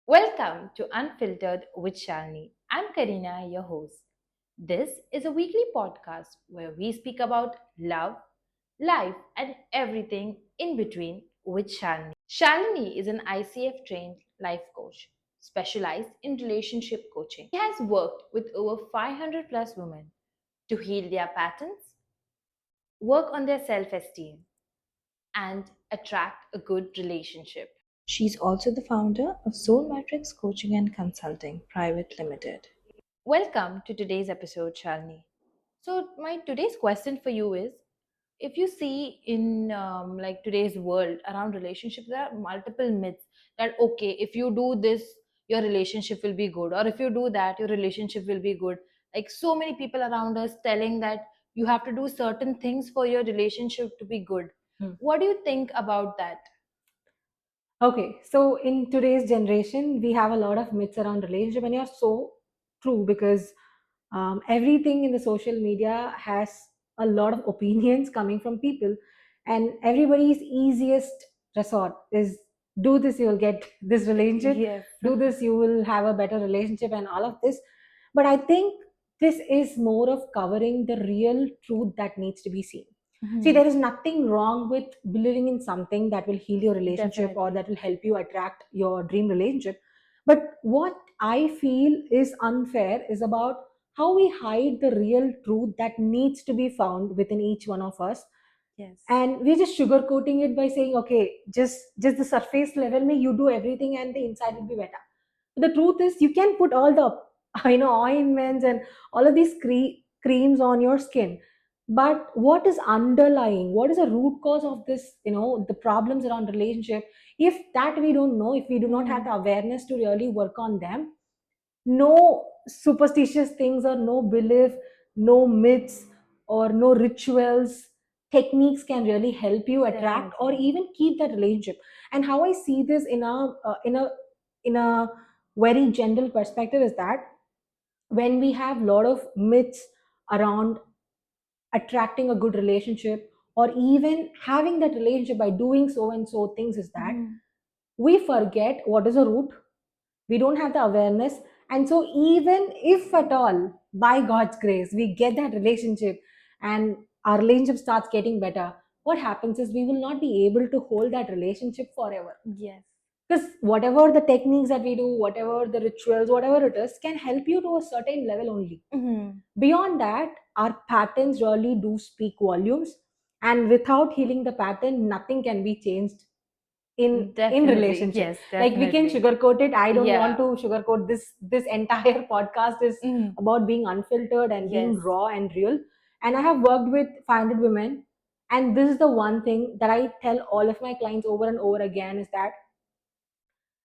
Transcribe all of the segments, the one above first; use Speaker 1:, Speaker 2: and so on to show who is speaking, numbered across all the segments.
Speaker 1: Welcome to Unfiltered with Shalini. I'm Karina, your host. This is a weekly podcast where we speak about love, life, and everything in between with Shalini. Shalini is an ICF trained life coach specialized in relationship coaching. He has worked with over 500 plus women to heal their patterns, work on their self esteem, and attract a good relationship. She's also the founder of Soulmetrix Coaching and Consulting Private Limited. Welcome to today's episode, Shalini. So, my today's question for you is: if you see in like today's world around relationships, there are multiple myths that okay, if you do this, your relationship will be good, or if you do that, your relationship will be good. Like so many people around us telling that you have to do certain things for your relationship to be good. What do you think about that?
Speaker 2: Okay, so in today's generation, we have a lot of myths around relationship, and you're so true because everything in the social media has a lot of opinions coming from people, and everybody's easiest resort is do this, you'll get this relationship,
Speaker 1: Yes.
Speaker 2: do this, you will have a better relationship, and all of this. But I think this is more of covering the real truth that needs to be seen. See, there is nothing wrong with believing in something that will heal your relationship or
Speaker 1: Definitely.
Speaker 2: that will help you attract your dream relationship. But what I feel is unfair is about how we hide the real truth that needs to be found within each one of us.
Speaker 1: Yes.
Speaker 2: And we're just sugarcoating it by saying, okay, just the surface level, may you do everything and the inside will be better. The truth is, you can put all the ointments and all of these creams on your skin, but what is underlying, what is the root cause of this, the problems around relationship, if that we don't know, if we do not have the awareness to really work on them, no superstitious things or no belief, no myths or no rituals, techniques can really help you attract or
Speaker 1: Definitely.
Speaker 2: even keep that relationship. And how I see this in a very general perspective is that when we have a lot of myths around attracting a good relationship or even having that relationship by doing so and so things, is that we forget what is the root. We don't have the awareness. And so even if at all, by God's grace, we get that relationship and our relationship starts getting better, what happens is we will not be able to hold that relationship forever.
Speaker 1: Yes.
Speaker 2: Because whatever the techniques that we do, whatever the rituals, whatever it is, can help you to a certain level only. Beyond that, our patterns really do speak volumes, and without healing the pattern, nothing can be changed in
Speaker 1: Definitely.
Speaker 2: relationship.
Speaker 1: Yes,
Speaker 2: Like, we can
Speaker 1: definitely.
Speaker 2: sugarcoat it. I don't want
Speaker 1: Yeah.
Speaker 2: to sugarcoat this entire podcast is about being unfiltered and being
Speaker 1: Yes.
Speaker 2: raw and real. And I have worked with 500 women, and this is the one thing that I tell all of my clients over and over again, is that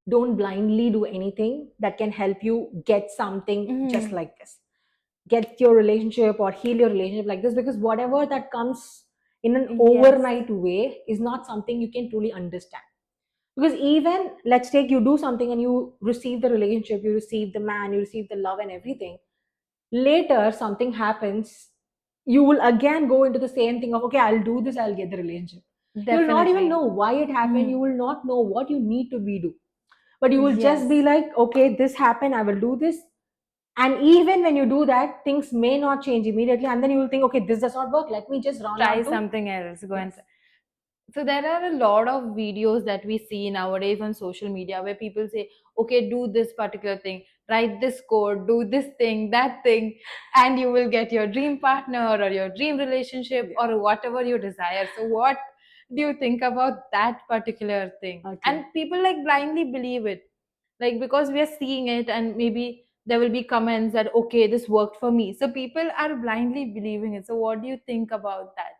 Speaker 2: don't blindly do anything that can help you get something just like this, get your relationship or heal your relationship like this, because whatever that comes in an
Speaker 1: Yes.
Speaker 2: overnight way is not something you can truly understand. Because even, let's take, you do something and you receive the relationship, you receive the man, you receive the love and everything, later something happens, you will again go into the same thing of, okay, I'll do this, I'll get the relationship. You will not even
Speaker 1: Definitely.
Speaker 2: know why it happened, you will not know what you need to be do, but you will just
Speaker 1: Yes.
Speaker 2: be like, okay, this happened, I will do this. And even when you do that, things may not change immediately, and then you will think, okay, this does not work, let me just run
Speaker 1: Try
Speaker 2: on to.
Speaker 1: something else. Go and
Speaker 2: Yes.
Speaker 1: so there are a lot of videos that we see nowadays on social media where people say, okay, do this particular thing, write this code, do this thing, that thing, and you will get your dream partner or your dream relationship
Speaker 2: Yeah.
Speaker 1: or whatever you desire. So what do you think about that particular thing?
Speaker 2: Okay.
Speaker 1: And people like blindly believe it, like because we are seeing it and maybe there will be comments that okay, this worked for me, so people are blindly believing it. So what do you think about that?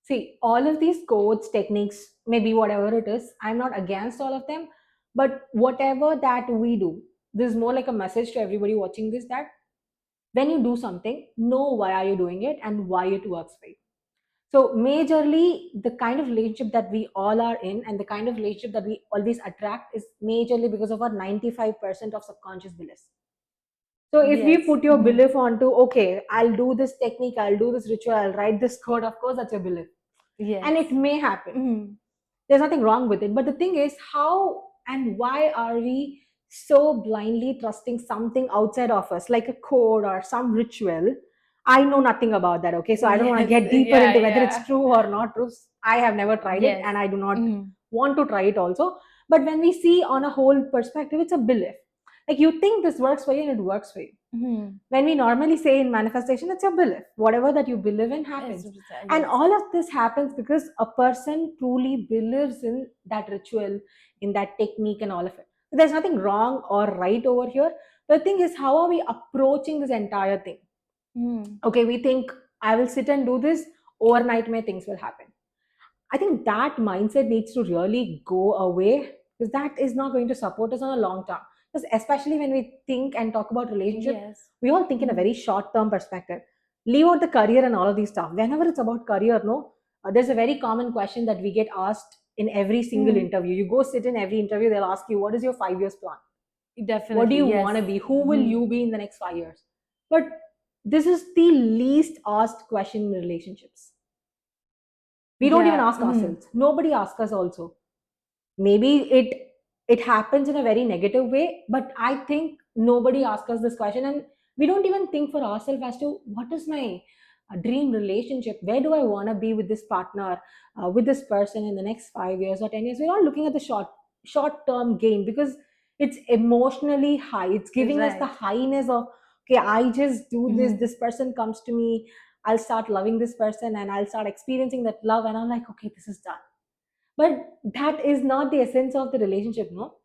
Speaker 2: See, all of these codes, techniques, maybe whatever it is, I'm not against all of them. But whatever that we do, this is more like a message to everybody watching this, that when you do something, know why are you doing it and why it works for you. So majorly, the kind of relationship that we all are in and the kind of relationship that we always attract is majorly because of our 95% of subconscious beliefs. So if we
Speaker 1: Yes.
Speaker 2: put your belief onto, okay, I'll do this technique, I'll do this ritual, I'll write this code, of course, that's your belief.
Speaker 1: Yes.
Speaker 2: And it may happen.
Speaker 1: Mhm.
Speaker 2: There's nothing wrong with it. But the thing is, how and why are we so blindly trusting something outside of us, like a code or some ritual. I know nothing about that, okay? So I don't want to
Speaker 1: Yes,
Speaker 2: get deeper
Speaker 1: yeah,
Speaker 2: into whether it's
Speaker 1: yeah.
Speaker 2: true or not true. I have never tried it
Speaker 1: Yes.
Speaker 2: and I do not
Speaker 1: Mm-hmm.
Speaker 2: want to try it also. But when we see on a whole perspective, it's a belief. Like you think this works for you and it works for you.
Speaker 1: Mm-hmm.
Speaker 2: When we normally say in manifestation, it's your belief. Whatever that you believe in
Speaker 1: Yes,
Speaker 2: happens. And
Speaker 1: yes.
Speaker 2: all of this happens because a person truly believes in that ritual, in that technique, and all of it. There's nothing wrong or right over here. The thing is, how are we approaching this entire thing?
Speaker 1: Mm-hmm.
Speaker 2: Okay, we think I will sit and do this, overnight, my things will happen. I think that mindset needs to really go away because that is not going to support us on a long term. Because especially when we think and talk about relationship,
Speaker 1: Yes.
Speaker 2: we all think in a
Speaker 1: Mm-hmm.
Speaker 2: very short term perspective. Leave out the career and all of these stuff. Whenever it's about career, no, there's a very common question that we get asked in every single
Speaker 1: Mm-hmm.
Speaker 2: interview. You go sit in every interview, they'll ask you, what is your 5 years plan? What do
Speaker 1: Definitely,
Speaker 2: you
Speaker 1: yes.
Speaker 2: want to be? Who will
Speaker 1: Mm-hmm.
Speaker 2: you be in the next 5 years? But this is the least asked question in relationships. We don't even
Speaker 1: Yeah.
Speaker 2: ask
Speaker 1: Mm-hmm.
Speaker 2: ourselves. Nobody asks us also. Maybe it happens in a very negative way, but I think nobody asks us this question, and we don't even think for ourselves as to what is my dream relationship, where do I want to be with this partner, with this person in the next 5 years or 10 years. We're all looking at the short term gain because it's emotionally high. It's giving us the
Speaker 1: Right.
Speaker 2: highness of, okay, I just do this,
Speaker 1: Mm-hmm.
Speaker 2: this person comes to me, I'll start loving this person and I'll start experiencing that love, and I'm like, okay, this is done. But that is not the essence of the relationship, no.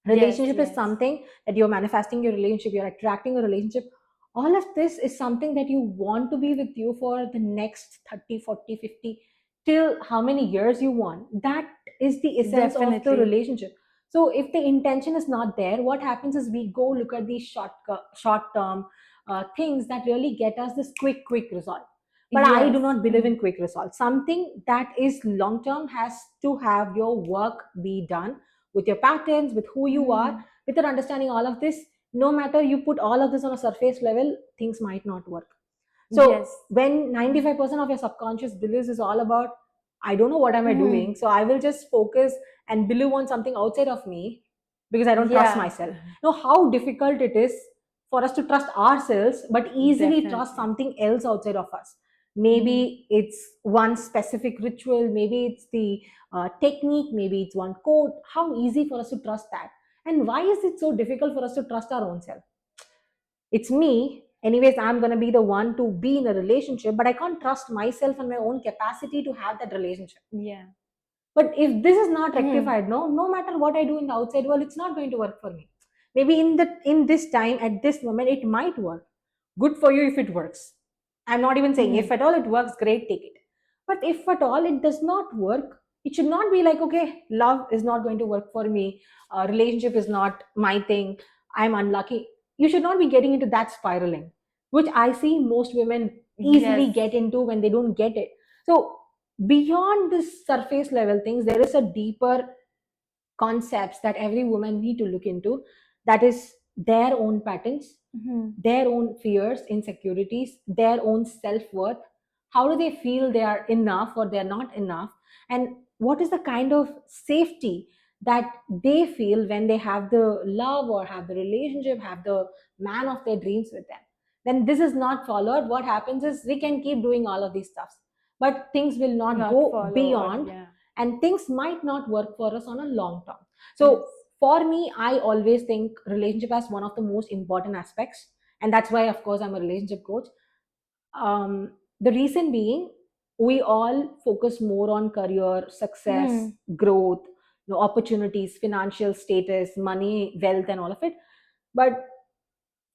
Speaker 1: Yes,
Speaker 2: Relationship is
Speaker 1: yes.
Speaker 2: something that you're manifesting your relationship, you're attracting a relationship. All of this is something that you want to be with you for the next 30, 40, 50, till how many years you want. That is the essence of the
Speaker 1: Definitely.
Speaker 2: relationship. So if the intention is not there, what happens is we go look at these short term things that really get us this quick result. But I do
Speaker 1: Yes.
Speaker 2: not believe
Speaker 1: Mm-hmm.
Speaker 2: in quick results. Something that is long term has to have your work be done with your patterns, with who you are,
Speaker 1: Mm-hmm.
Speaker 2: without understanding all of this. No matter you put all of this on a surface level, things might not work. So
Speaker 1: Yes.
Speaker 2: when
Speaker 1: Mm-hmm.
Speaker 2: 95% of your subconscious beliefs is all about, I don't know what am I
Speaker 1: Mm-hmm.
Speaker 2: doing, so I will just focus and believe on something outside of me because I don't trust
Speaker 1: Yeah.
Speaker 2: myself. Know how difficult it is for us to trust ourselves, but easily trust
Speaker 1: Definitely.
Speaker 2: something else outside of us.
Speaker 1: Mm-hmm.
Speaker 2: Maybe it's one specific ritual, maybe it's the technique, maybe it's one code. How easy for us to trust that? And why is it so difficult for us to trust our own self? It's me. Anyways, I'm going to be the one to be in a relationship, but I can't trust myself and my own capacity to have that relationship.
Speaker 1: Yeah.
Speaker 2: But if this is not
Speaker 1: Mm-hmm.
Speaker 2: rectified, no matter what I do in the outside world, it's not going to work for me. Maybe in this time, at this moment, it might work. Good for you if it works. I'm not even saying
Speaker 1: Mm-hmm.
Speaker 2: if at all it works, great, take it. But if at all it does not work, it should not be like, okay, love is not going to work for me, relationship is not my thing, I'm unlucky. You should not be getting into that spiraling, which I see most women
Speaker 1: Yes.
Speaker 2: easily get into when they don't get it. So beyond this surface level things, there is a deeper concepts that every woman need to look into. That is their own patterns,
Speaker 1: Mm-hmm.
Speaker 2: their own fears, insecurities, their own self-worth. How do they feel they are enough or they're not enough? And what is the kind of safety that they feel when they have the love or have the relationship, have the man of their dreams with them? Then this is not followed. What happens is we can keep doing all of these stuffs, but things will not
Speaker 1: Not
Speaker 2: go
Speaker 1: follow or
Speaker 2: beyond,
Speaker 1: yeah.
Speaker 2: and things might not work for us on a long term. So
Speaker 1: Yes.
Speaker 2: for me, I always think relationship as one of the most important aspects, and that's why of course I'm a relationship coach. The reason being, we all focus more on career success,
Speaker 1: Mm-hmm.
Speaker 2: growth, opportunities, financial status, money, wealth, and all of it. But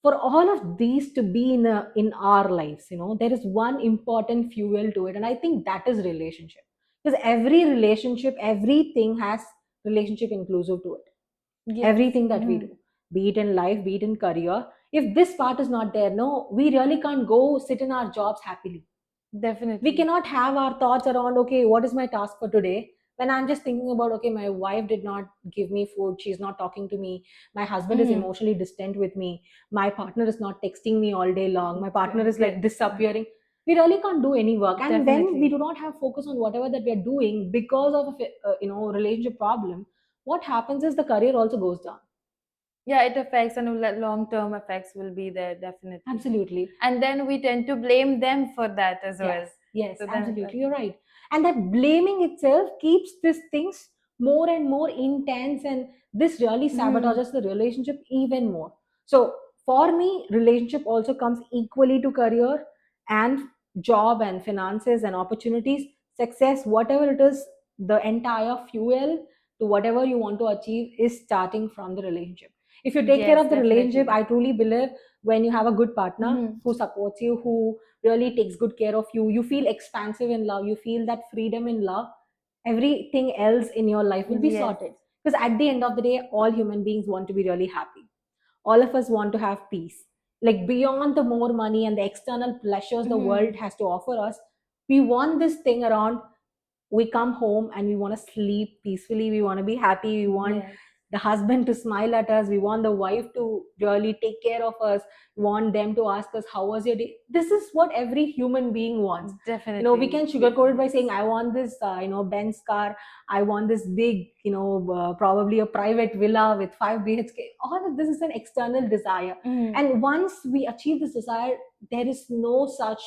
Speaker 2: for all of these to be in our lives, there is one important fuel to it, and I think that is relationship. Because every relationship, everything has relationship inclusive to it.
Speaker 1: Yes.
Speaker 2: Everything that we
Speaker 1: Mm-hmm.
Speaker 2: do, be it in life, be it in career, if this part is not there, no, we really can't go sit in our jobs happily. We
Speaker 1: Definitely.
Speaker 2: cannot have our thoughts around, okay, what is my task for today, when I'm just thinking about, okay, my wife did not give me food, she's not talking to me, my husband is
Speaker 1: Mm-hmm.
Speaker 2: emotionally distant with me, my partner is not texting me all day long, my partner is like disappearing. We really can't do any work, and when we
Speaker 1: Definitely.
Speaker 2: do not have focus on whatever that we are doing because of a relationship problem, what happens is the career also goes down.
Speaker 1: Yeah, it affects, and long term effects will be there definitely.
Speaker 2: Absolutely.
Speaker 1: And then we tend to blame them for that as well.
Speaker 2: Yes, yes,
Speaker 1: So then
Speaker 2: absolutely. You're right. And that blaming itself keeps these things more and more intense, and this really
Speaker 1: Mhm.
Speaker 2: sabotages the relationship even more. So, for me, relationship also comes equally to career and job and finances and opportunities, success, whatever it is, the entire fuel to whatever you want to achieve is starting from the relationship. If you take care
Speaker 1: Yes,
Speaker 2: of the relationship,
Speaker 1: definitely.
Speaker 2: I truly believe when you have a good partner
Speaker 1: Mhm.
Speaker 2: who supports you, who really takes good care of you, you feel expansive in love, you feel that freedom in love, everything else in your life will be
Speaker 1: Yes.
Speaker 2: sorted. Because at the end of the day, all human beings want to be really happy. All of us want to have peace. Like beyond the more money and the external pleasures the world
Speaker 1: Mhm.
Speaker 2: has to offer us, we want this thing around. We come home and we want to sleep peacefully, we want to be happy, we want
Speaker 1: Yes,
Speaker 2: the husband to smile at us, we want the wife to really take care of us, we want them to ask us how was your day. This is what every human being wants. We
Speaker 1: definitely.
Speaker 2: can sugarcoat it by saying I want this Benz car, I want this big probably a private villa with 5 bhk. All of this is an external desire,
Speaker 1: Mhm.
Speaker 2: and once we achieve this desire, there is no such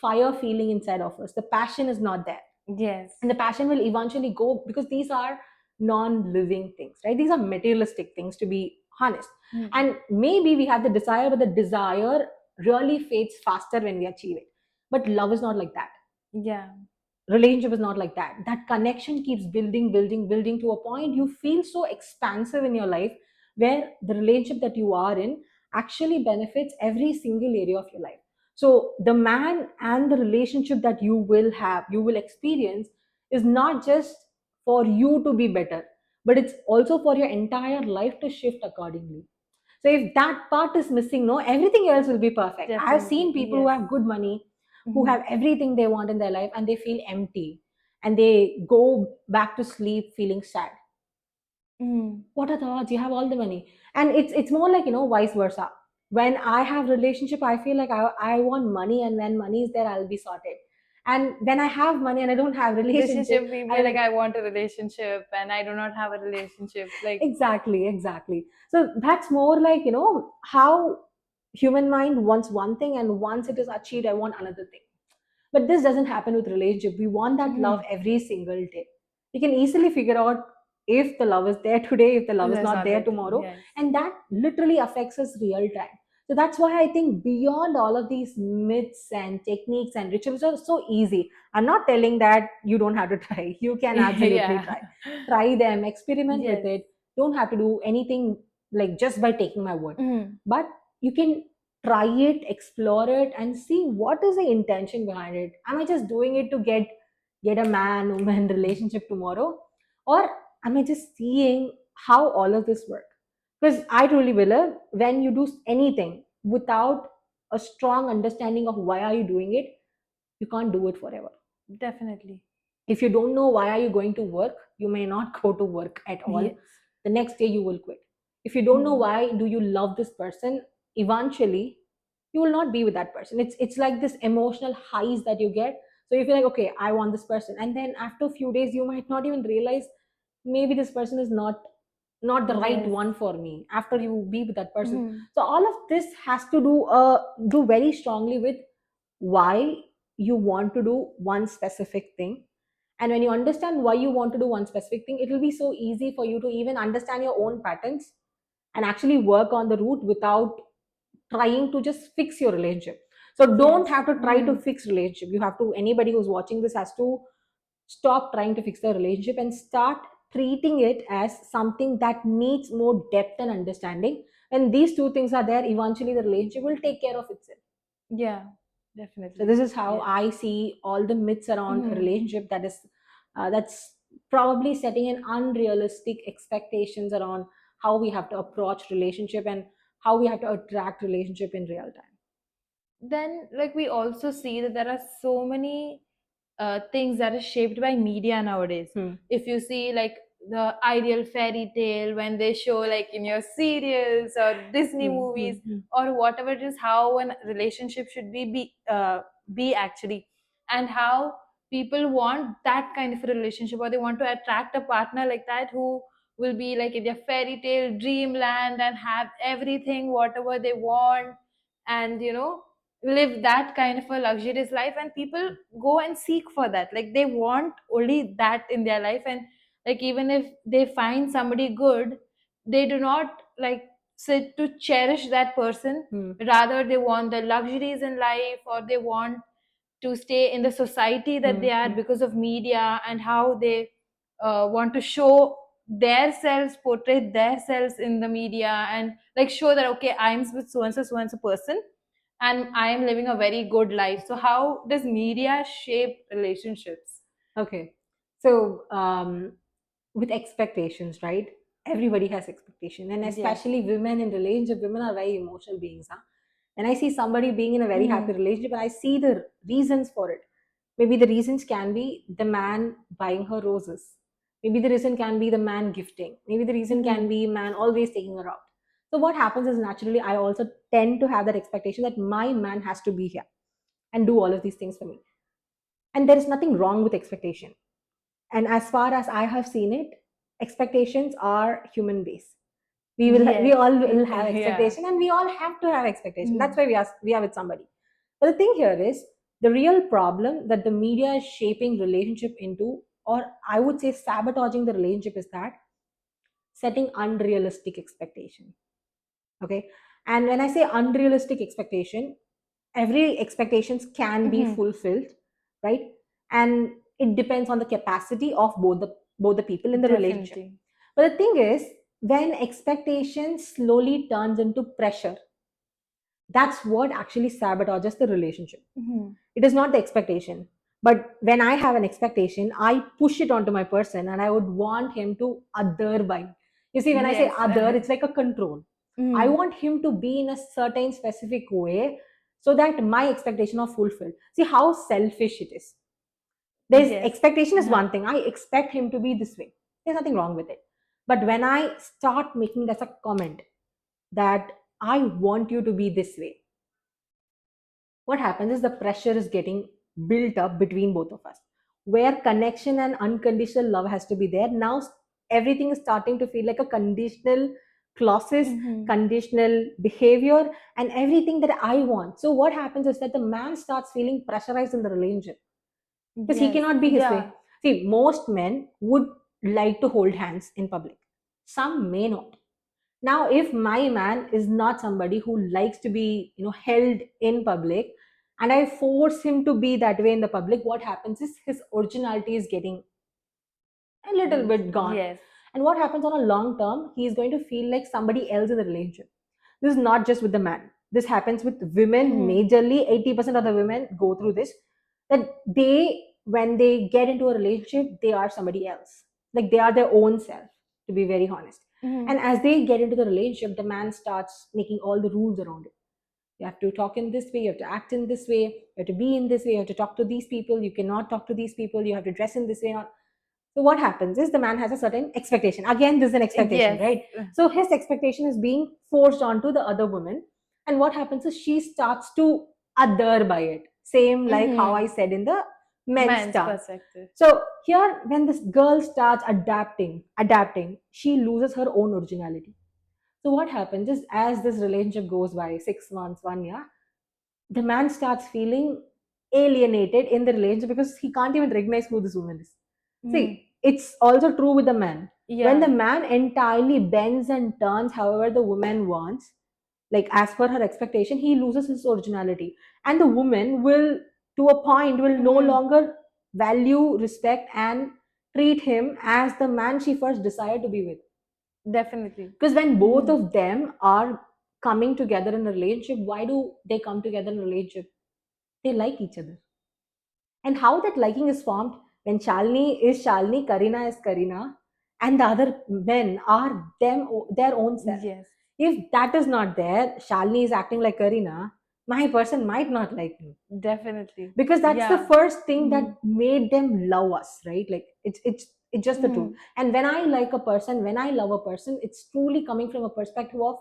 Speaker 2: fire feeling inside of us, the passion is not there,
Speaker 1: Yes.
Speaker 2: and the passion will eventually go because these are non-living things, right? These are materialistic things, to be honest.
Speaker 1: Mhm.
Speaker 2: And maybe we have the desire, but the desire really fades faster when we achieve it. But love is not like that.
Speaker 1: Yeah.
Speaker 2: Relationship is not like that. That connection keeps building, building, building to a point you feel so expansive in your life, where the relationship that you are in actually benefits every single area of your life. So the man and the relationship that you will have, you will experience, is not just for you to be better, but it's also for your entire life to shift accordingly. So if that part is missing, no, everything else will be perfect. I have
Speaker 1: Definitely.
Speaker 2: seen people who
Speaker 1: Yes.
Speaker 2: have good money, who
Speaker 1: Mhm.
Speaker 2: have everything they want in their life, and they feel empty, and they go back to sleep feeling sad.
Speaker 1: Mhm.
Speaker 2: What are the odds? You have all the money, and it's more like vice versa. When I have relationship, I feel like I want money, and when money is there, I'll be sorted. And when I have money and I don't have relationship,
Speaker 1: Relationship, we
Speaker 2: I
Speaker 1: be like,
Speaker 2: will.
Speaker 1: I want a relationship and I do not have a relationship. Like,
Speaker 2: Exactly, exactly. So that's more like how human mind wants one thing, and once it is achieved, I want another thing. But this doesn't happen with relationship. We want that love
Speaker 1: mhm.
Speaker 2: every single day. We can easily figure out if the love is there today, if the love is
Speaker 1: That's
Speaker 2: not
Speaker 1: not
Speaker 2: there
Speaker 1: that.
Speaker 2: tomorrow,
Speaker 1: Yes.
Speaker 2: and that literally affects us real time. So that's why I think beyond all of these myths and techniques and rituals are so easy. I'm not telling that you don't have to try. You can absolutely
Speaker 1: Yeah.
Speaker 2: try them, experiment with
Speaker 1: Yes.
Speaker 2: it. Don't have to do anything like just by taking my word,
Speaker 1: Mhm.
Speaker 2: but you can try it, explore it, and see what is the intention behind it. Am I just doing it to get a man woman relationship tomorrow, or am I just seeing how all of this work? Because I truly believe when you do anything without a strong understanding of why are you doing it, you can't do it forever.
Speaker 1: Definitely.
Speaker 2: If you don't know why are you going to work, you may not go to work at all.
Speaker 1: Yes.
Speaker 2: The next day you will quit. If you don't know
Speaker 1: Mhm.
Speaker 2: why do you love this person, eventually you will not be with that person. It's like this emotional highs that you get. So you feel like, okay, I want this person, and then after a few days you might not even realize maybe this person is not the right
Speaker 1: Yes.
Speaker 2: one for me after you be with that person.
Speaker 1: Mhm.
Speaker 2: So all of this has to do very strongly with why you want to do one specific thing. And when you understand why you want to do one specific thing, it will be so easy for you to even understand your own patterns and actually work on the root without trying to just fix your relationship. So don't
Speaker 1: Yes.
Speaker 2: have to try to
Speaker 1: Mhm.
Speaker 2: fix relationship. You have to, anybody who's watching this has to stop trying to fix the relationship and start treating it as something that needs more depth and understanding. When these two things are there, eventually the relationship will take care of itself.
Speaker 1: Yeah.
Speaker 2: So
Speaker 1: Definitely.
Speaker 2: this is how
Speaker 1: Yes.
Speaker 2: I see all the myths around a
Speaker 1: Mhm.
Speaker 2: relationship, that's probably setting an unrealistic expectations around how we have to approach relationship and how we have to attract relationship in real time.
Speaker 1: Then, like, we also see that there are so many things that are shaped by media nowadays.
Speaker 2: Hmm.
Speaker 1: If you see, like, the ideal fairy tale when they show, like, in your serials or Disney
Speaker 2: Hmm. Hmm.
Speaker 1: movies
Speaker 2: Hmm.
Speaker 1: or whatever it is, how a relationship should be actually, and how people want that kind of a relationship, or they want to attract a partner like that, who will be like in their fairy tale dreamland and have everything whatever they want, and live that kind of a luxurious life, and people go and seek for that, like they want only that in their life. And like even if they find somebody good, they do not like sit to cherish that person.
Speaker 2: Hmm.
Speaker 1: Rather they want the luxuries in life, or they want to stay in the society that
Speaker 2: Hmm.
Speaker 1: they are
Speaker 2: Hmm.
Speaker 1: because of media, and how they want to show their selves, portray their selves in the media, and like show that okay, I'm with so and so person, and I am living a very good life. So how does media shape relationships?
Speaker 2: Okay. So, with expectations, right? Everybody has expectation, and
Speaker 1: Yes.
Speaker 2: especially women in relationship. Women are very emotional beings, huh? And I see somebody being in a very happy
Speaker 1: Mhm.
Speaker 2: relationship, and I see the reasons for it. Maybe the reasons can be the man buying her roses. Maybe the reason can be the man gifting. Maybe the reason can
Speaker 1: Mhm.
Speaker 2: be man always taking her out. So what happens is naturally I also tend to have that expectation that my man has to be here and do all of these things for me. And there is nothing wrong with expectation. And as far as I have seen it, expectations are human based. We
Speaker 1: Yes.
Speaker 2: all will have
Speaker 1: Yeah.
Speaker 2: expectation, and we all have to have expectation. That's
Speaker 1: Mhm.
Speaker 2: why we are with somebody. But the thing here is the real problem that the media is shaping relationship into, or I would say sabotaging the relationship, is that setting unrealistic expectation. Okay. And when I say unrealistic expectation, every expectations can be
Speaker 1: Mhm.
Speaker 2: fulfilled, right? And it depends on the capacity of both the people in the relationship.
Speaker 1: Definitely.
Speaker 2: But the thing is, when expectation slowly turns into pressure, that's what actually sabotages the relationship.
Speaker 1: Mhm.
Speaker 2: It is not the expectation. But when I have an expectation, I push it onto my person, and I would want him to other by. You see, when I say
Speaker 1: Yes.
Speaker 2: other, it's like a control. I
Speaker 1: Mhm.
Speaker 2: want him to be in a certain specific way so that my expectation are fulfilled. See how selfish it is. There's
Speaker 1: Yes.
Speaker 2: expectation is
Speaker 1: Uh-huh.
Speaker 2: one thing. I expect him to be this way. There's nothing wrong with it. But when I start making it as a comment that I want you to be this way, what happens is the pressure is getting built up between both of us, where connection and unconditional love has to be there. Now everything is starting to feel like a conditional clauses,
Speaker 1: Mhm.
Speaker 2: conditional behavior, and everything that I want. So what happens is that the man starts feeling pressurized in the relationship because he
Speaker 1: Yes.
Speaker 2: cannot be his
Speaker 1: Yeah.
Speaker 2: way. See, most men would like to hold hands in public, some may not. Now if my man is not somebody who likes to be held in public, and I force him to be that way in the public, what happens is his originality is getting a little bit gone.
Speaker 1: Yes.
Speaker 2: And what happens on a long term, he is going to feel like somebody else in the relationship. This is not just with the man, this happens with women
Speaker 1: Mhm.
Speaker 2: majorly. 80% of the women go through this, that they, when they get into a relationship, they are somebody else, like they are their own self, to be very honest. And
Speaker 1: Mhm.
Speaker 2: as they get into the relationship, the man starts making all the rules around it. You have to talk in this way, you have to act in this way, you have to be in this way, you have to talk to these people, you cannot talk to these people, you have to dress in this way, not. So what happens is the man has a certain expectation. Again, this is an expectation,
Speaker 1: Yes.
Speaker 2: right? So his expectation is being forced onto the other woman. And what happens is she starts to other by it. Same like how I
Speaker 1: Mhm.
Speaker 2: said in the men's
Speaker 1: Man's
Speaker 2: stuff.
Speaker 1: perspective.
Speaker 2: So here, when this girl starts adapting, she loses her own originality. So what happens is, as this relationship goes by 6 months, 1 year, the man starts feeling alienated in the relationship because he can't even recognize who this woman is.
Speaker 1: Mhm.
Speaker 2: See, it's also true with the man. When the
Speaker 1: Yeah.
Speaker 2: man entirely bends and turns however the woman wants, like as per her expectation, he loses his originality. And the woman will, to a point, will no
Speaker 1: Mhm.
Speaker 2: longer value, respect, and treat him as the man she first desired to be with.
Speaker 1: Definitely.
Speaker 2: Because when both
Speaker 1: Mhm.
Speaker 2: of them are coming together in a relationship, why do they come together in a relationship? They like each other. And how that liking is formed, when Shalini is Shalini, Karina is Karina, and the other men are their own self.
Speaker 1: Yes.
Speaker 2: If that is not there, Shalini is acting like Karina, my person might not like me,
Speaker 1: Definitely.
Speaker 2: because that's the
Speaker 1: Yeah.
Speaker 2: first thing that
Speaker 1: Mhm.
Speaker 2: made them love us, right? Like it's just the truth.
Speaker 1: Mhm.
Speaker 2: And when I like a person, when I love a person, it's truly coming from a perspective of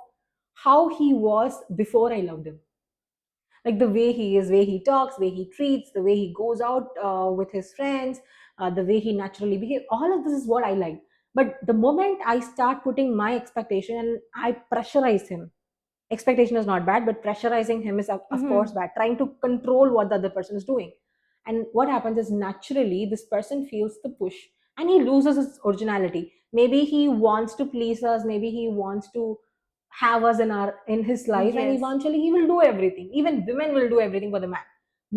Speaker 2: how he was before I loved him, like the way he is, way he talks, way he treats, the way he goes out with his friends, the way he naturally behaves. All of this is what I like. But the moment I start putting my expectation and I pressurize him, expectation is not bad, but pressurizing him is of course
Speaker 1: Mm-hmm.
Speaker 2: bad, trying to control what the other person is doing. And what happens is naturally this person feels the push and he loses his originality. Maybe he wants to please us, maybe he wants to have us in his life, and
Speaker 1: Yes.
Speaker 2: eventually he will do everything. Even women will do everything for the man.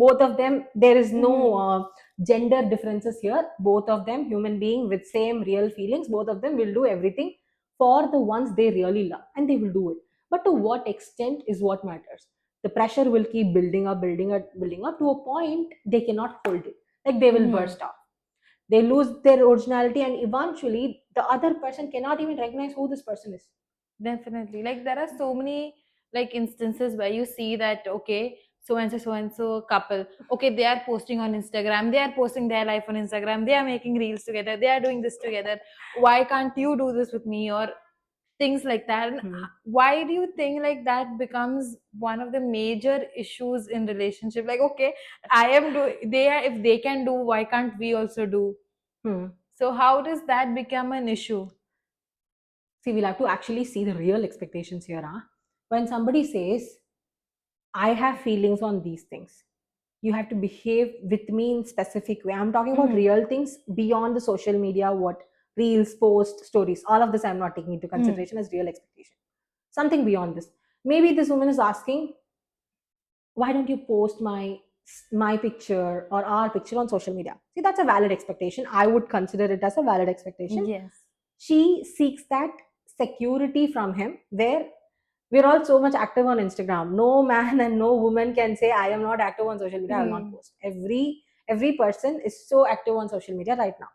Speaker 2: Both of them, there is no
Speaker 1: Mm-hmm.
Speaker 2: gender differences here. Both of them human being with same real feelings, both of them will do everything for the ones they really love, and they will do it. But to what extent is what matters. The pressure will keep building up, building up, building up to a point they cannot hold it. Like they will
Speaker 1: Mm-hmm.
Speaker 2: burst off. They lose their originality, and eventually the other person cannot even recognize who this person is.
Speaker 1: Definitely. Like there are so many like instances where you see that okay, so and so couple, okay, they are posting on Instagram, they are posting their life on Instagram, they are making reels together, they are doing this together. Why can't you do this with me? Or things like that. And
Speaker 2: Hmm.
Speaker 1: why do you think like that becomes one of the major issues in relationship? Like, okay, I am do they are if they can do, why can't we also do?
Speaker 2: Hmm.
Speaker 1: So how does that become an issue?
Speaker 2: See, we'll have to actually see the real expectations here. Huh? When somebody says, I have feelings on these things, you have to behave with me in specific way. I'm talking about
Speaker 1: Mm-hmm.
Speaker 2: real things beyond the social media, what reels, post, stories, all of this I'm not taking into
Speaker 1: Mm-hmm.
Speaker 2: consideration as real expectation. Something beyond this. Maybe this woman is asking, why don't you post my picture or our picture on social media? See, that's a valid expectation. I would consider it as a valid expectation.
Speaker 1: Yes.
Speaker 2: She seeks that security from him, where we're all so much active on Instagram. No man and no woman can say I am not active on social media, I will not
Speaker 1: Mm-hmm.
Speaker 2: post. Every person is so active on social media right now.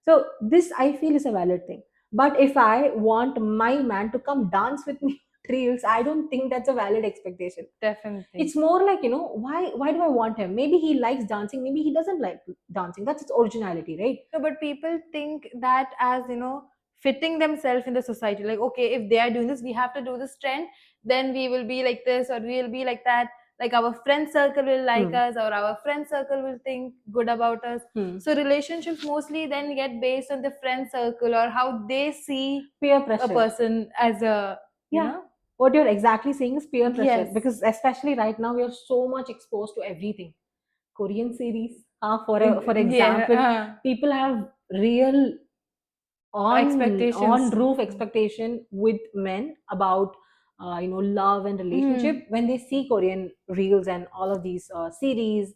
Speaker 2: So this I feel is a valid thing. But if I want my man to come dance with me reels, I don't think that's a valid expectation.
Speaker 1: Definitely.
Speaker 2: It's more like, why do I want him? Maybe he likes dancing, maybe he doesn't like dancing. That's its originality, right?
Speaker 1: No, but people think that as fitting themselves in the society. Like, okay, if they are doing this, we have to do this trend. Then we will be like this, or we will be like that. Like our friend circle will like
Speaker 2: Hmm.
Speaker 1: us, or our friend circle will think good about us.
Speaker 2: Hmm.
Speaker 1: So relationships mostly then get based on the friend circle or how they see
Speaker 2: Peer
Speaker 1: a
Speaker 2: pressure.
Speaker 1: person as a you
Speaker 2: Yeah.
Speaker 1: know.
Speaker 2: What you're exactly saying is peer pressure,
Speaker 1: Yes.
Speaker 2: because especially right now we are so much exposed to everything. Korean series, for
Speaker 1: Yeah.
Speaker 2: example, people have real on
Speaker 1: Expectations.
Speaker 2: roof expectation with men about love and relationship
Speaker 1: Mhm.
Speaker 2: when they see Korean reels and all of these series,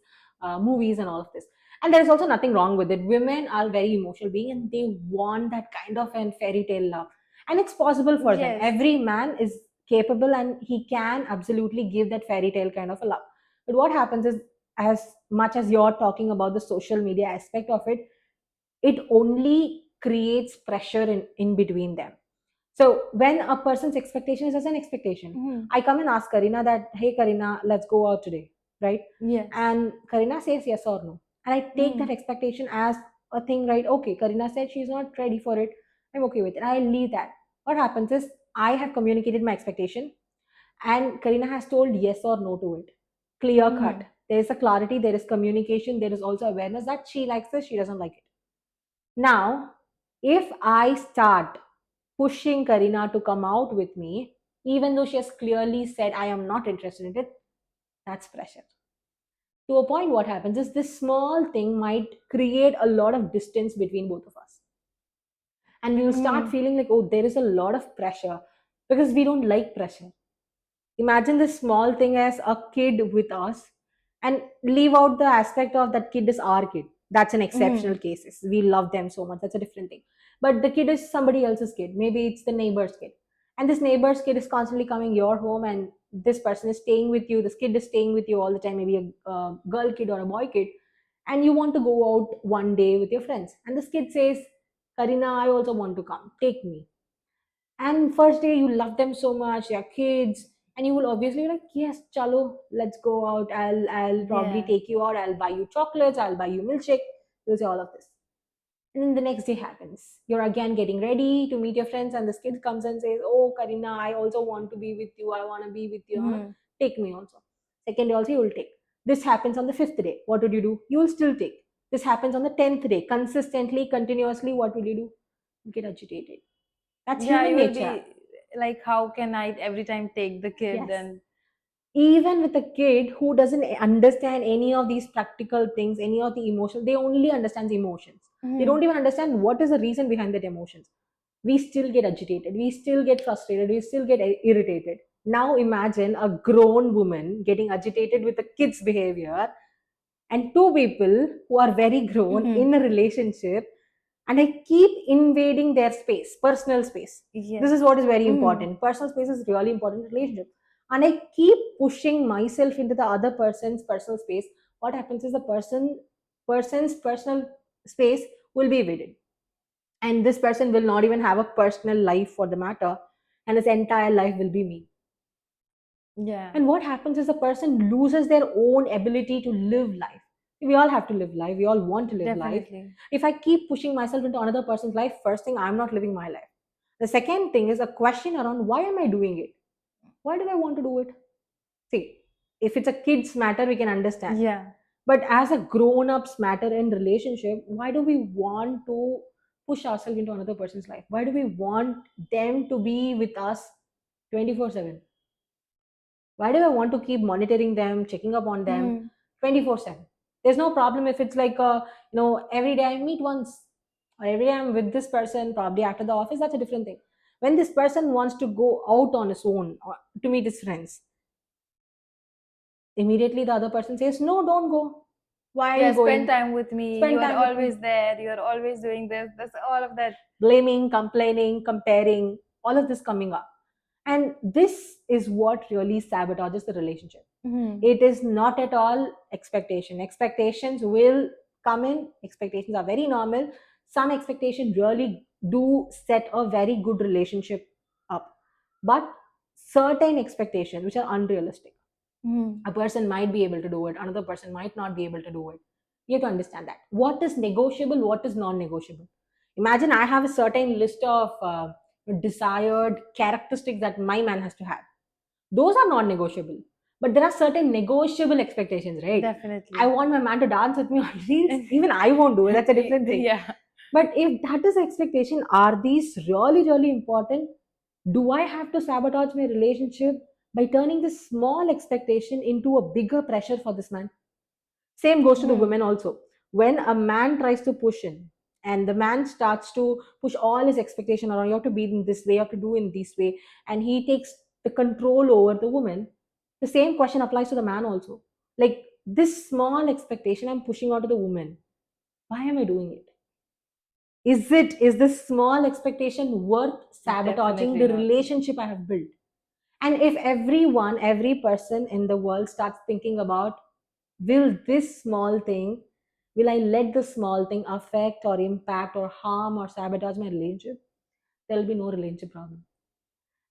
Speaker 2: movies and all of this. And there is also nothing wrong with it. Women are very emotional being and they want that kind of an fairy tale love, and it's possible for them.
Speaker 1: Yes.
Speaker 2: Every man is capable and he can absolutely give that fairy tale kind of a love. But what happens is, as much as you're talking about the social media aspect of it, it only creates pressure in between them. So when a person's expectation is as an expectation,
Speaker 1: Mhm.
Speaker 2: I come and ask Karina that, hey Karina, let's go out today, right?
Speaker 1: Yes.
Speaker 2: And Karina says yes or no. And I take that
Speaker 1: Mhm.
Speaker 2: expectation as a thing, right? Okay, Karina said she's not ready for it. I'm okay with it. I leave that. What happens is I have communicated my expectation and Karina has told yes or no to it. Clear cut.
Speaker 1: Mhm.
Speaker 2: There is a clarity, there is communication, there is also awareness that she likes this, she doesn't like it. Now, if I start pushing Karina to come out with me, even though she has clearly said I am not interested in it, that's pressure. To a point, what happens is this small thing might create a lot of distance between both of us. And we will start
Speaker 1: Mhm.
Speaker 2: feeling like, oh, there is a lot of pressure because we don't like pressure. Imagine this small thing as a kid with us and leave out the aspect of that kid is our kid. That's an exceptional
Speaker 1: Mhm.
Speaker 2: cases. We love them so much. That's a different thing. But the kid is somebody else's kid. Maybe it's the neighbor's kid. And this neighbor's kid is constantly coming your home and this person is staying with you. This kid is staying with you all the time, maybe a girl kid or a boy kid. And you want to go out one day with your friends. And this kid says, Karina, I also want to come. Take me. And first day you love them so much, they're kids, and you will obviously be like, yes, chalo, let's go out. I'll probably
Speaker 1: Yeah.
Speaker 2: take you out. I'll buy you chocolates. I'll buy you milkshake. You'll say all of this. And then the next day happens. You're again getting ready to meet your friends, and this kid comes and says, oh, Karina, I also want to be with you. I want to be with you. Huh?
Speaker 1: Mhm.
Speaker 2: Take me also. Second day also you will take. This happens on the fifth day. What would you do? You will still take. This happens on the 10th day. Consistently, continuously, what will you do? get agitated. That's
Speaker 1: Yeah,
Speaker 2: human
Speaker 1: you will
Speaker 2: nature.
Speaker 1: be like, how can I every time take the kid?
Speaker 2: Yes.
Speaker 1: And
Speaker 2: Even with a kid who doesn't understand any of these practical things, any of the emotions, they only understand emotions. They
Speaker 1: Mhm.
Speaker 2: don't even understand what is the reason behind that emotions. We still get agitated, we still get frustrated, we still get irritated. Now imagine a grown woman getting agitated with a kid's behavior, and two people who are very grown
Speaker 1: Mhm.
Speaker 2: in a relationship, and I keep invading their space, personal space. This
Speaker 1: Yes.
Speaker 2: is what is very
Speaker 1: Mhm.
Speaker 2: important. Personal space is really important in relationship. And I keep pushing myself into the other person's personal space. What happens is the person's personal space will be invaded. And this person will not even have a personal life for the matter, and his entire life will be me.
Speaker 1: Yeah,
Speaker 2: And what happens is the person loses their own ability to live life. We all have to live life. We all want to live life.
Speaker 1: definitely.
Speaker 2: If I keep pushing myself into another person's life, first thing, I'm not living my life. The second thing is a question around why am I doing it? Why do I want to do it? See, if it's a kid's matter, we can understand.
Speaker 1: Yeah.
Speaker 2: But as a grown-up's matter in relationship, why do we want to push ourselves into another person's life? Why do we want them to be with us 24/7? Why do I want to keep monitoring them, checking up on them
Speaker 1: Mhm.
Speaker 2: 24/7? There's no problem if it's like, every day I meet once, or every day I'm with this person, probably after the office, that's a different thing. When this person wants to go out on his own or to meet his friends, immediately the other person says, no, don't go. Why are
Speaker 1: Yeah,
Speaker 2: you
Speaker 1: spend
Speaker 2: going?
Speaker 1: time with me. You
Speaker 2: Spend
Speaker 1: are
Speaker 2: time with me.
Speaker 1: always there. You are always doing this. That's all of that.
Speaker 2: Blaming, complaining, comparing, all of this coming up. And this is what really sabotages the relationship.
Speaker 1: Mhm.
Speaker 2: It is not at all expectation. Expectations will come in. Expectations are very normal. Some expectations really do set a very good relationship up. But certain expectations, which are unrealistic,
Speaker 1: Mhm.
Speaker 2: a person might be able to do it, another person might not be able to do it. You have to understand that what is negotiable, what is non-negotiable. Imagine I have a certain list of desired characteristics that my man has to have. Those are non-negotiable, but there are certain negotiable expectations, right? I
Speaker 1: Definitely.
Speaker 2: want my man to dance with me on reels. Even I won't do it, that's a different thing.
Speaker 1: Yeah.
Speaker 2: But if that is the expectation, are these really really important? Do I have to sabotage my relationship by turning this small expectation into a bigger pressure for this man? Same goes to the
Speaker 1: Mhm.
Speaker 2: women also. When a man tries to push in, and the man starts to push all his expectation around, you have to be in this way, you have to do in this way, and he takes the control over the woman, the same question applies to the man also. Like, this small expectation I'm pushing onto the woman, why am I doing it? Is this small expectation worth sabotaging
Speaker 1: Definitely
Speaker 2: the
Speaker 1: not.
Speaker 2: relationship I have built? And if everyone, every person in the world starts thinking about, will this small thing, will I let the small thing affect or impact or harm or sabotage my relationship, there will be no relationship problem.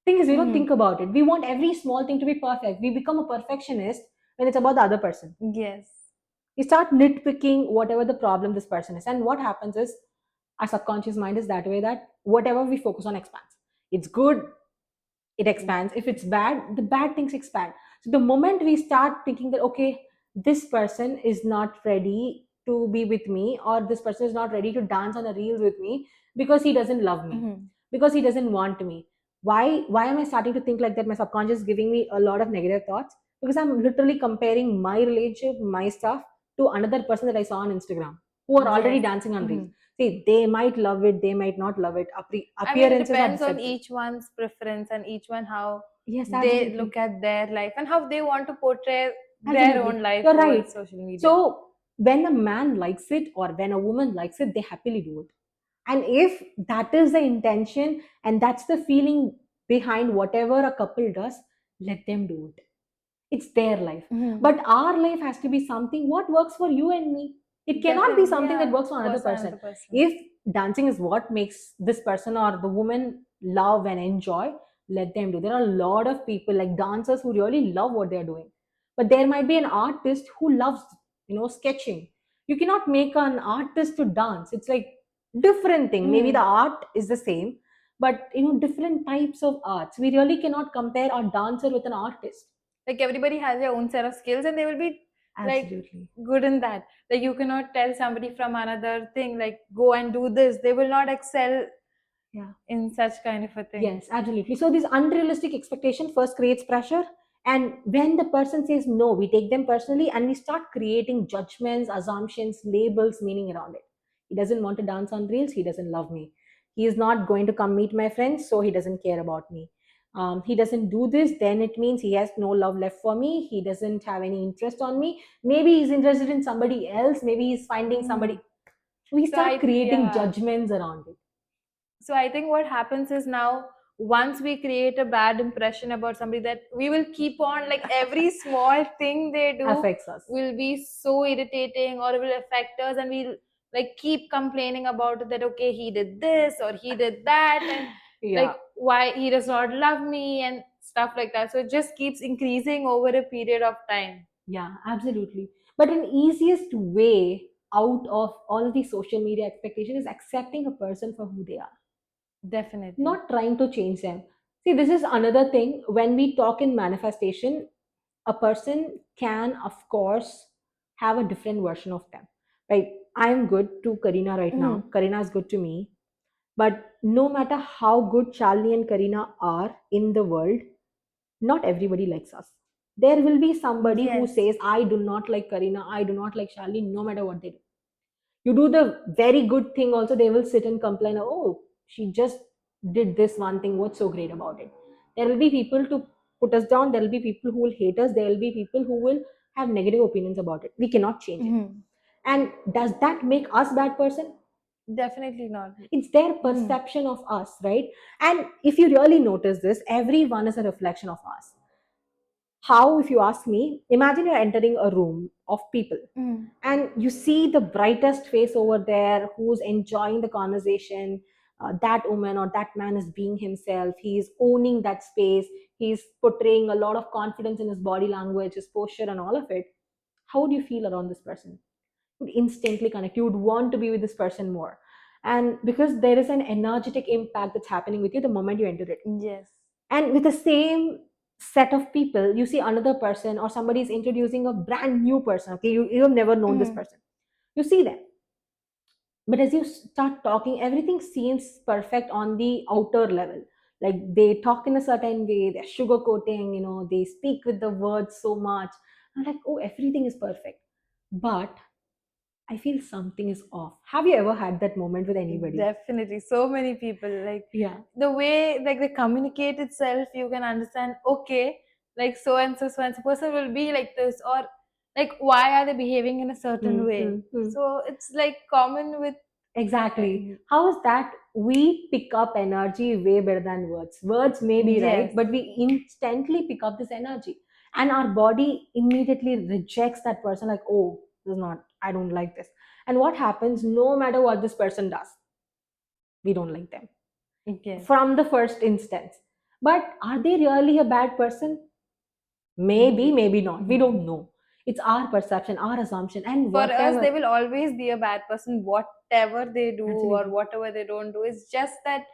Speaker 2: Thing is, we don't think
Speaker 1: Mhm.
Speaker 2: about it. We want every small thing to be perfect. We become a perfectionist when it's about the other person.
Speaker 1: Yes.
Speaker 2: We start nitpicking whatever the problem this person is. And what happens is, our subconscious mind is that way, that whatever we focus on expands. It's good, it expands. If it's bad, the bad things expand. So the moment we start thinking that, okay, this person is not ready to be with me, or this person is not ready to dance on a reels with me because he doesn't love me,
Speaker 1: Mhm.
Speaker 2: because he doesn't want me. Why am I starting to think like that? My subconscious is giving me a lot of negative thoughts, because I'm literally comparing my relationship, my stuff, to another person that I saw on Instagram who are already
Speaker 1: Yes.
Speaker 2: dancing on reels.
Speaker 1: Mhm.
Speaker 2: See, they might love it, they might not love it.
Speaker 1: I mean, it
Speaker 2: Appearances are
Speaker 1: depends on
Speaker 2: deceptive.
Speaker 1: each one's preference and each one how
Speaker 2: Yes,
Speaker 1: they
Speaker 2: absolutely.
Speaker 1: look at their life and how they want to portray their own
Speaker 2: Absolutely.
Speaker 1: life
Speaker 2: You're
Speaker 1: over
Speaker 2: right.
Speaker 1: social media.
Speaker 2: So when a man likes it or when a woman likes it, they happily do it. And if that is the intention and that's the feeling behind whatever a couple does, let them do it. It's their life.
Speaker 1: Mhm.
Speaker 2: But our life has to be something what works for you and me. It cannot be
Speaker 1: Definitely,
Speaker 2: something that
Speaker 1: yeah.
Speaker 2: works for another
Speaker 1: Was
Speaker 2: person.
Speaker 1: another person.
Speaker 2: If dancing is what makes this person or the woman love and enjoy, let them do. There are a lot of people like dancers who really love what they're doing. But there might be an artist who loves, sketching. You cannot make an artist to dance. It's like different thing. Maybe the
Speaker 1: Mhm.
Speaker 2: art is the same, but different types of arts. We really cannot compare a dancer with an artist.
Speaker 1: Like everybody has their own set of skills and they will be like
Speaker 2: Absolutely.
Speaker 1: good in that. Like you cannot tell somebody from another thing like go and do this. They will not excel
Speaker 2: Yeah.
Speaker 1: in such kind of a thing.
Speaker 2: Yes, absolutely. So this unrealistic expectation first creates pressure, and when the person says no, we take them personally, and we start creating judgments, assumptions, labels, meaning around it. He doesn't want to dance on reels. He doesn't love me. He is not going to come meet my friends, so he doesn't care about me. He doesn't do this, then it means he has no love left for me. He doesn't have any interest on me. Maybe he's interested in somebody else. Maybe he's finding somebody.
Speaker 1: Mhm.
Speaker 2: We
Speaker 1: So
Speaker 2: start
Speaker 1: I
Speaker 2: creating
Speaker 1: yeah.
Speaker 2: judgments around it.
Speaker 1: So I think what happens is now once we create a bad impression about somebody, that we will keep on, like every small thing they do
Speaker 2: Affects us.
Speaker 1: will be so irritating or will affect us, and we'll like keep complaining about it, that okay, he did this or he did that, and
Speaker 2: Yeah.
Speaker 1: like why he does not love me and stuff like that. So it just keeps increasing over a period of time.
Speaker 2: Yeah, absolutely. But an easiest way out of all of these social media expectation is accepting a person for who they are,
Speaker 1: Definitely.
Speaker 2: not trying to change them. See, this is another thing. When we talk in manifestation, a person can, of course, have a different version of them. Right? I am good to Karina right now.
Speaker 1: Mhm.
Speaker 2: Karina is good to me. But no matter how good Charlie and Karina are in the world, not everybody likes us. There will be somebody who
Speaker 1: Yes.
Speaker 2: says, I do not like Karina, I do not like Charlie, no matter what they do. You do the very good thing, also, they will sit and complain, oh, she just did this one thing. What's so great about it? There will be people to put us down, there will be people who will hate us, there will be people who will have negative opinions about it. We cannot change it.
Speaker 1: Mhm.
Speaker 2: And does that make us bad person?
Speaker 1: Definitely not.
Speaker 2: It's their
Speaker 1: Mhm.
Speaker 2: perception of us, right? And if you really notice this, everyone is a reflection of us. How, if you ask me, imagine you're entering a room of people
Speaker 1: Mhm.
Speaker 2: and you see the brightest face over there who's enjoying the conversation. That woman or that man is being himself, he's owning that space, he's portraying a lot of confidence in his body language, his posture, and all of it. How would you feel around this person? You would instantly connect, you would want to be with this person more. And because there is an energetic impact that's happening with you the moment you enter it.
Speaker 1: Yes.
Speaker 2: And with the same set of people, you see another person or somebody is introducing a brand new person. Okay, you have never known this
Speaker 1: Mhm.
Speaker 2: person. You see them, but as you start talking, everything seems perfect on the outer level. Like they talk in a certain way, they're sugarcoating, they speak with the words so much. I'm like, oh, everything is perfect, but I feel something is off. Have you ever had that moment with anybody?
Speaker 1: Definitely. So many people, like
Speaker 2: Yeah.
Speaker 1: the way like they communicate itself, you can understand, okay, like so and so person will be like this, or like why are they behaving in a certain
Speaker 2: Hmm,
Speaker 1: way.
Speaker 2: hmm, hmm.
Speaker 1: So it's like common with
Speaker 2: Exactly.
Speaker 1: uh,
Speaker 2: How is that? We pick up energy way better than words. Words may be right,
Speaker 1: yes.
Speaker 2: but we instantly pick up this energy. And our body immediately rejects that person, like, oh, this is not, I don't like this. And what happens, no matter what this person does, we don't like them
Speaker 1: Yes.
Speaker 2: from the first instance. But are they really a bad person? Maybe,
Speaker 1: Ye-
Speaker 2: maybe not. We
Speaker 1: Mhm.
Speaker 2: don't know. It's our perception, our assumption, and
Speaker 1: For us, they
Speaker 2: whatever.
Speaker 1: will always be a bad person, whatever they do or
Speaker 2: Absolutely.
Speaker 1: whatever they don't do. It's just that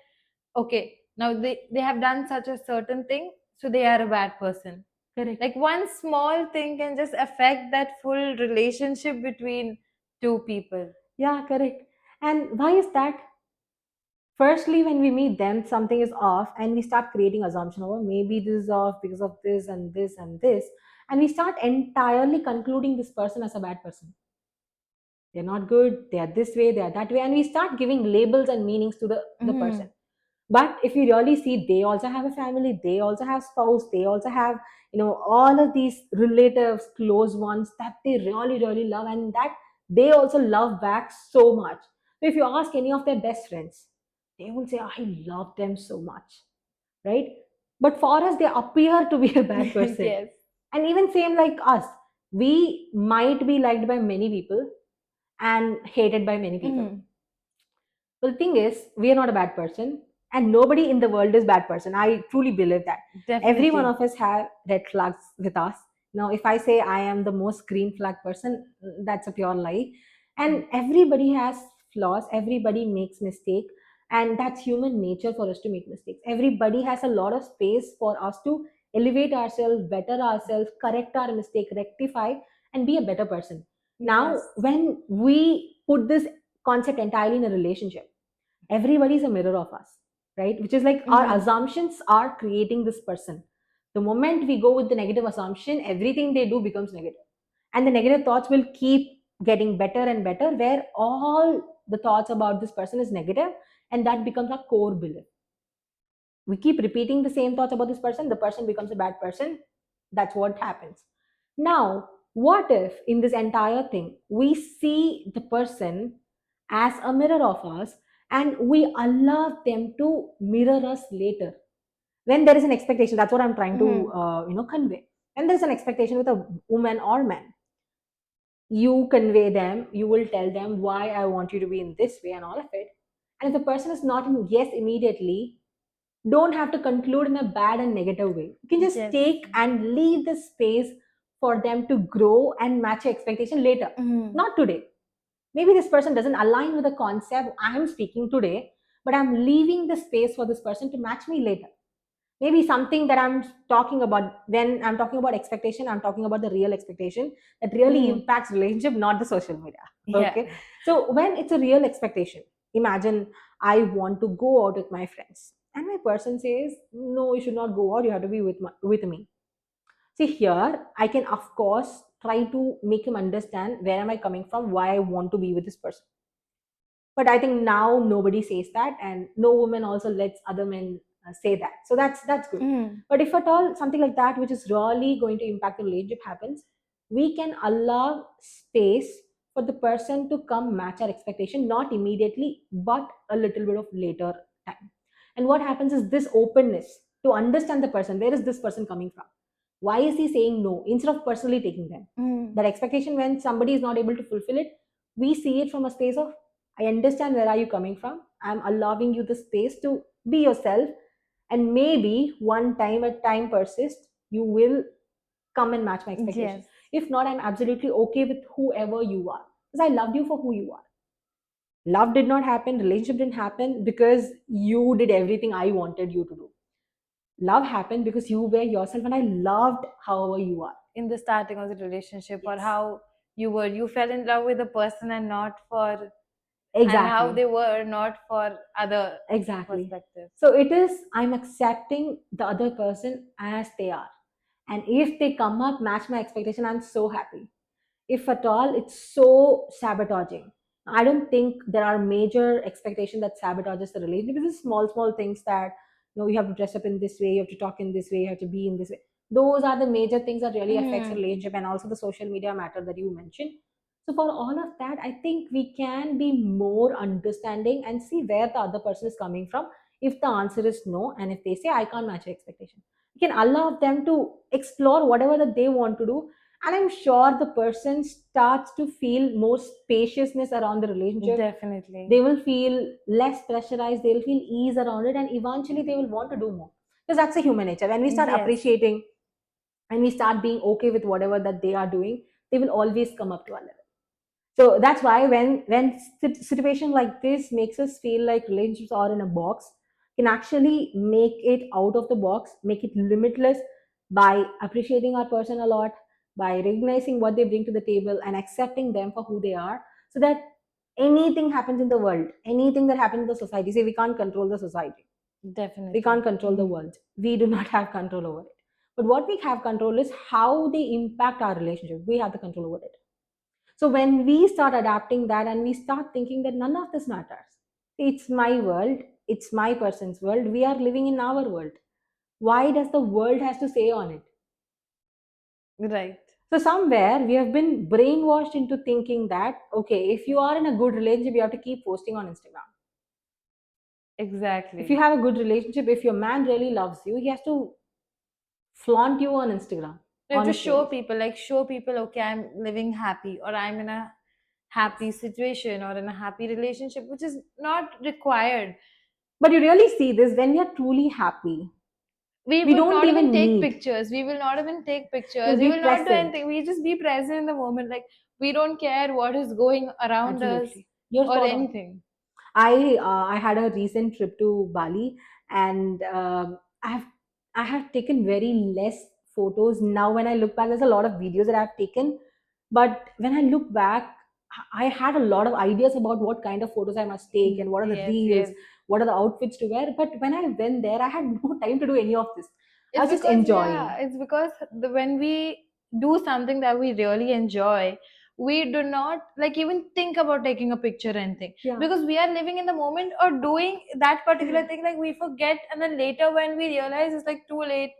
Speaker 1: okay, now they have done such a certain thing, so they are a bad person.
Speaker 2: Correct.
Speaker 1: Like one small thing can just affect that full relationship between two people.
Speaker 2: Yeah, correct. And why is that? Firstly, when we meet them, something is off, and we start creating assumption over maybe this is off because of this and this and this, and we start entirely concluding this person as a bad person. They're not good. They are this way. They are that way, and we start giving labels and meanings to the
Speaker 1: Mhm.
Speaker 2: person. But if you really see, they also have a family. They also have spouse. They also have all of these relatives, close ones that they really really love, and that they also love back so much. So if you ask any of their best friends, they will say, I love them so much, right? But for us, they appear to be a bad person.
Speaker 1: Yes.
Speaker 2: And even same like us, we might be liked by many people and hated by many people.
Speaker 1: Mhm.
Speaker 2: Well, the thing is, we are not a bad person, and nobody in the world is bad person. I truly believe that. Every one
Speaker 1: Definitely.
Speaker 2: of us have red flags with us. Now, if I say I am the most green flag person, that's a pure lie. And everybody has flaws. Everybody makes mistake, and that's human nature for us to make mistakes. Everybody has a lot of space for us to elevate ourselves, better ourselves, correct our mistake, rectify, and be a better person. Now,
Speaker 1: Yes.
Speaker 2: when we put this concept entirely in a relationship, everybody is a mirror of us. right? Which is like our
Speaker 1: Mm-hmm.
Speaker 2: assumptions are creating this person. The moment we go with the negative assumption, everything they do becomes negative, and the negative thoughts will keep getting better and better, where all the thoughts about this person is negative, and that becomes our core belief. We keep repeating the same thoughts about this person, the person becomes a bad person. That's what happens. Now, what if in this entire thing we see the person as a mirror of us, and we allow them to mirror us later? When there is an expectation, that's what I'm trying to
Speaker 1: Mm-hmm.
Speaker 2: convey. When there's an expectation with a woman or man, you convey them, you will tell them why I want you to be in this way and all of it. And if the person is not in yes immediately, don't have to conclude in a bad and negative way. You can just
Speaker 1: Yes.
Speaker 2: take and leave the space for them to grow and match your expectation later,
Speaker 1: Mm-hmm.
Speaker 2: not today. Maybe this person doesn't align with the concept I am speaking today, but I'm leaving the space for this person to match me later. Maybe something that I'm talking about, when I'm talking about expectation, I'm talking about the real expectation that really
Speaker 1: Mm-hmm.
Speaker 2: impacts relationship, not the social media.
Speaker 1: Yeah.
Speaker 2: Okay. So when it's a real expectation, imagine I want to go out with my friends, and my person says, no, you should not go out, you have to be with me. See, here I can of course try to make him understand where am I coming from, why I want to be with this person. But I think now nobody says that, and no woman also lets other men say that, so that's good.
Speaker 1: Mm-hmm.
Speaker 2: But if at all something like that which is really going to impact the relationship happens, we can allow space for the person to come match our expectation, not immediately but a little bit of later time. And what happens is this openness to understand the person, where is this person coming from, why is he saying no, instead of personally taking them
Speaker 1: Mm-hmm.
Speaker 2: that expectation. When somebody is not able to fulfill it, we see it from a space of, I understand where are you coming from. I'm allowing you the space to be yourself. And maybe one time, a time persists, you will come and match my expectation.
Speaker 1: Yes.
Speaker 2: If not, I'm absolutely okay with whoever you are. Because I loved you for who you are. Love did not happen, relationship didn't happen because you did everything I wanted you to do. Love happened because you were yourself, and I loved however you are.
Speaker 1: In the starting of the relationship, or
Speaker 2: Yes.
Speaker 1: how you fell in love with the person and not for, and how
Speaker 2: Exactly.
Speaker 1: they were not for other
Speaker 2: Exactly.
Speaker 1: perspectives.
Speaker 2: So it is, I'm accepting the other person as they are. And if they come up, match my expectation, I'm so happy. If at all, it's so sabotaging. I don't think there are major expectation that sabotages the relationship. It's small, small things that, you have to dress up in this way, you have to talk in this way, you have to be in this way. Those are the major things that really affects a
Speaker 1: Mm-hmm.
Speaker 2: relationship, and also the social media matter that you mentioned. So for all of that, I think we can be more understanding and see where the other person is coming from. If the answer is no, and if they say I can't match your expectation, we can allow them to explore whatever that they want to do. And I'm sure the person starts to feel more spaciousness around the relationship.
Speaker 1: Definitely.
Speaker 2: They will feel less pressurized, they'll feel ease around it, and eventually they will want to do more. Because that's a human nature. When we start
Speaker 1: Yes.
Speaker 2: appreciating and we start being okay with whatever that they are doing, they will always come up to our level. So that's why when situation like this makes us feel like relationships are in a box, can actually make it out of the box, make it limitless, by appreciating our person a lot, by recognizing what they bring to the table and accepting them for who they are. So that anything happens in the world, anything that happens in the society, say we can't control the society, we
Speaker 1: Definitely.
Speaker 2: can't control the
Speaker 1: Mm-hmm.
Speaker 2: world, we do not have control over it. But what we have control is how they impact our relationship. We have the control over it. So when we start adapting that and we start thinking that none of this matters, it's my world, it's my person's world, we are living in our world. Why does the world has to say on it?
Speaker 1: Right.
Speaker 2: So somewhere we have been brainwashed into thinking that okay, if you are in a good relationship, you have to keep posting on Instagram. If you
Speaker 1: Exactly.
Speaker 2: have a good relationship, if your man really loves you, he has to flaunt you on Instagram,
Speaker 1: You have
Speaker 2: on
Speaker 1: to
Speaker 2: his
Speaker 1: show
Speaker 2: stories.
Speaker 1: people, like show people, okay, I'm living happy, or I'm in a happy situation, or in a happy relationship, which is not required.
Speaker 2: But you really see this when you're truly happy.
Speaker 1: We
Speaker 2: We
Speaker 1: would
Speaker 2: don't
Speaker 1: not even
Speaker 2: even
Speaker 1: take
Speaker 2: need
Speaker 1: pictures. We will not even take
Speaker 2: to
Speaker 1: pictures. We
Speaker 2: be
Speaker 1: will not do
Speaker 2: present.
Speaker 1: anything. We just be present in the moment. Like, we don't care what is going around us
Speaker 2: Absolutely. You're
Speaker 1: or
Speaker 2: spot on.
Speaker 1: anything.
Speaker 2: I had a recent trip to Bali, and I have taken very less photos. Now when I look back, there's a lot of videos that I've taken, but when I look back, I had a lot of ideas about what kind of photos I must take and what are the
Speaker 1: Yes,
Speaker 2: reels,
Speaker 1: yes.
Speaker 2: what are the outfits to wear. But when I went there, I had no time to do any of this. I
Speaker 1: It's
Speaker 2: was just
Speaker 1: because,
Speaker 2: enjoying.
Speaker 1: yeah, it's because when we do something that we really enjoy, we do not like even think about taking a picture or anything,
Speaker 2: Yeah.
Speaker 1: because we are living in the moment or doing that particular thing. Like we forget, and then later when we realize it's like too late,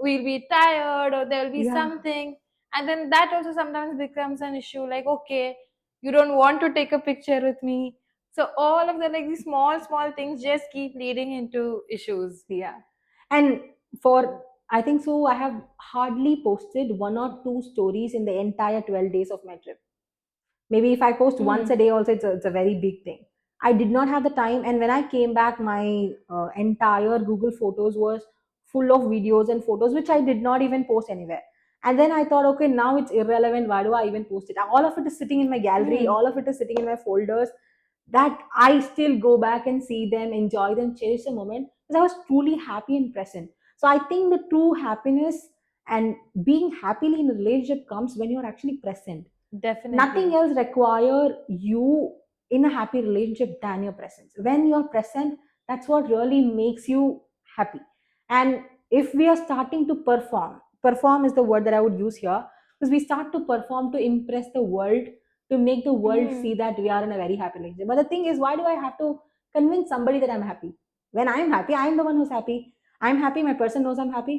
Speaker 1: we'll be tired or there'll be
Speaker 2: Yeah.
Speaker 1: something, and then that also sometimes becomes an issue. Like, okay, you don't want to take a picture with me. So all of the like these small things just keep leading into issues.
Speaker 2: Yeah. And for, I think so, I have hardly posted one or two stories in the entire 12 days of my trip. Maybe if I post once a
Speaker 1: Hmm.
Speaker 2: day also, it's a very big thing. I did not have the time, and when I came back, my entire Google Photos was full of videos and photos which I did not even post anywhere. And then I thought, okay, now it's irrelevant. Why do I even post it? All of it is sitting in my gallery.
Speaker 1: Hmm.
Speaker 2: All of it is sitting in my folders. That I still go back and see them, enjoy them, cherish the moment, because I was truly happy and present. So I think the true happiness and being happily in a relationship comes when you're actually present. Nothing
Speaker 1: Definitely.
Speaker 2: else require you in a happy relationship than your presence. When you're present, that's what really makes you happy. And if we are starting to perform is the word that I would use here, because we start to perform to impress the world, to make the world see
Speaker 1: Hmm.
Speaker 2: that we are in a very happy relationship. But the thing is, why do I have to convince somebody that I'm happy? When I'm happy, I'm the one who's happy. I'm happy, my person knows I'm happy.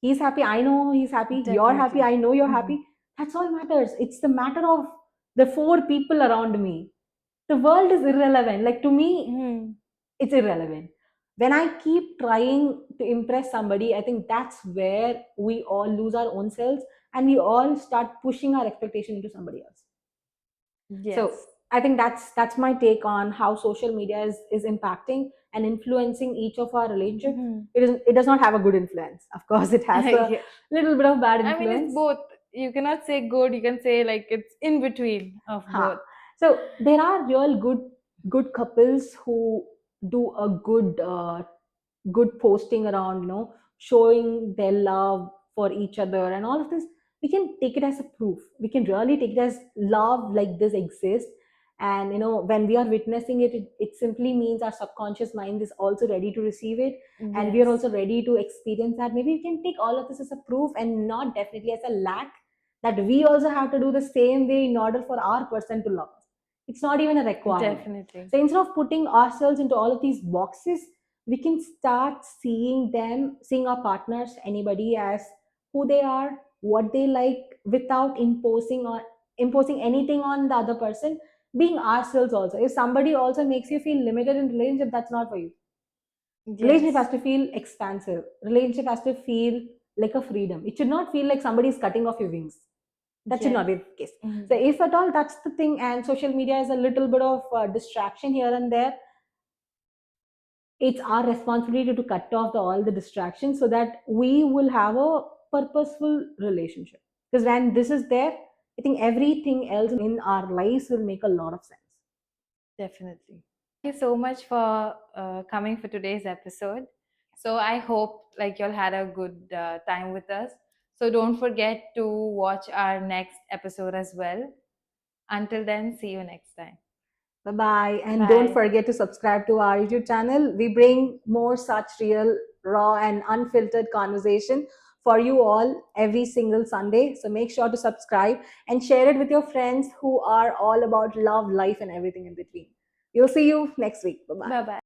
Speaker 2: He's happy, I know he's happy. You're happy,
Speaker 1: Definitely.
Speaker 2: I know you're
Speaker 1: Hmm.
Speaker 2: happy. That's all matters. It's the matter of the four people around me. The world is irrelevant. Like, to me,
Speaker 1: Hmm.
Speaker 2: it's irrelevant. When I keep trying to impress somebody, I think that's where we all lose our own selves, and we all start pushing our expectation into somebody else. So
Speaker 1: Yes.
Speaker 2: I think that's my take on how social media is impacting and influencing each of our relationship.
Speaker 1: Hmm.
Speaker 2: It does not have a good influence. Of course, it has a
Speaker 1: Yeah.
Speaker 2: little bit of bad
Speaker 1: I mean, it's
Speaker 2: influence.
Speaker 1: both. You cannot say good. You can say like it's in between of
Speaker 2: Huh.
Speaker 1: both.
Speaker 2: So there are real good couples who do a good posting around, showing their love for each other and all of this. We can take it as a proof. We can really take it as love like this exists. And when we are witnessing it, it simply means our subconscious mind is also ready to receive it, and we are
Speaker 1: Yes.
Speaker 2: also ready to experience that. Maybe we can take all of this as a proof and not definitely as a lack, that we also have to do the same way in order for our person to love us. It's not even a requirement.
Speaker 1: Definitely.
Speaker 2: So instead of putting ourselves into all of these boxes, we can start seeing our partners, anybody, as who they are, what they like, without imposing anything on the other person. Being ourselves also. If somebody also makes you feel limited in relationship, that's not for you. Relationship has
Speaker 1: Yes.
Speaker 2: to feel expansive. Relationship has to feel like a freedom. It should not feel like somebody is cutting off your wings. That should
Speaker 1: Yes.
Speaker 2: not be the case. So
Speaker 1: Mhm.
Speaker 2: if at all, that's the thing, and social media is a little bit of distraction here and there. It's our responsibility to cut off all the distractions so that we will have a purposeful relationship. Because when this is there, I think everything else in our lives will make a lot of sense.
Speaker 1: Definitely. Thank you so much for coming for today's episode. So I hope like y'all had a good time with us. So don't forget to watch our next episode as well. Until then, see you next time.
Speaker 2: Bye bye. And don't
Speaker 1: Bye.
Speaker 2: forget to subscribe to our YouTube channel. We bring more such real, raw, and unfiltered conversation for you all every single Sunday. So make sure to subscribe and share it with your friends who are all about love, life, and everything in between. We'll see you next week. Bye bye.
Speaker 1: Bye bye.